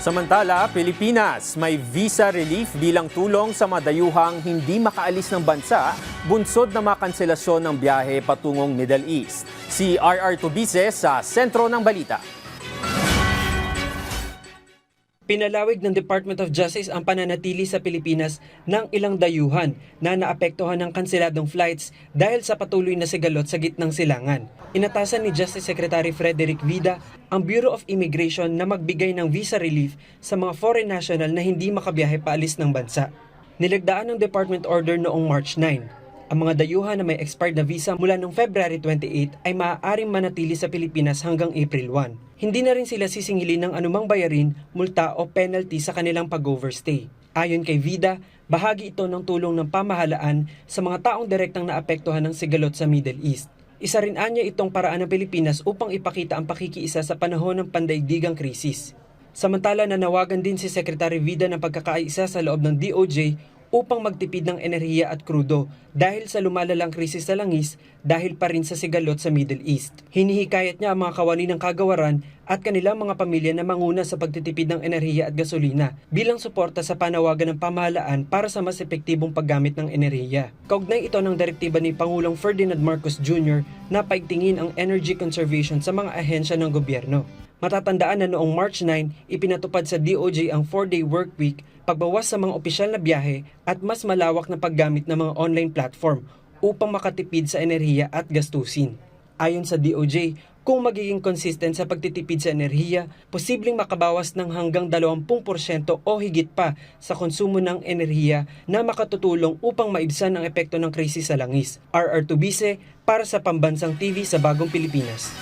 Samantala, Pilipinas may visa relief bilang tulong sa madayuhang hindi makaalis ng bansa, bunsod na makanselasyon ng biyahe patungong Middle East. Si RR Tubize sa sentro ng balita. Pinalawig ng Department of Justice ang pananatili sa Pilipinas ng ilang dayuhan na naapektuhan ng kanseladong flights dahil sa patuloy na sigalot sa gitnang silangan. Inatasan ni Justice Secretary Frederick Vida ang Bureau of Immigration na magbigay ng visa relief sa mga foreign national na hindi makabiyahe paalis ng bansa. Nilagdaan ng Department Order noong March 9. Ang mga dayuhan na may expired na visa mula noong February 28 ay maaaring manatili sa Pilipinas hanggang April 1. Hindi na rin sila sisingilin ng anumang bayarin, multa o penalty sa kanilang pag-overstay. Ayon kay Vida, bahagi ito ng tulong ng pamahalaan sa mga taong direktang naapektuhan ng sigalot sa Middle East. Isa rin anya itong paraan ng Pilipinas upang ipakita ang pakikiisa sa panahon ng pandaigdigang krisis. Samantala, nanawagan din si Secretary Vida ng pagkakaisa sa loob ng DOJ upang magtipid ng enerhiya at krudo dahil sa lumalalang krisis sa langis dahil pa rin sa sigalot sa Middle East. Hinihikayat niya ang mga kawani ng kagawaran at kanilang mga pamilya na manguna sa pagtitipid ng enerhiya at gasolina bilang suporta sa panawagan ng pamahalaan para sa mas epektibong paggamit ng enerhiya. Kaugnay ito ng direktiba ni Pangulong Ferdinand Marcos Jr. na paigtingin ang energy conservation sa mga ahensya ng gobyerno. Matatandaan na noong March 9, ipinatupad sa DOJ ang 4-day workweek, pagbawas sa mga opisyal na biyahe at mas malawak na paggamit ng mga online platform upang makatipid sa enerhiya at gastusin. Ayon sa DOJ, kung magiging consistent sa pagtitipid sa enerhiya, posibleng makabawas ng hanggang 20% o higit pa sa konsumo ng enerhiya na makatutulong upang maibsan ang epekto ng krisis sa langis. RR Tubize para sa Pambansang TV sa Bagong Pilipinas.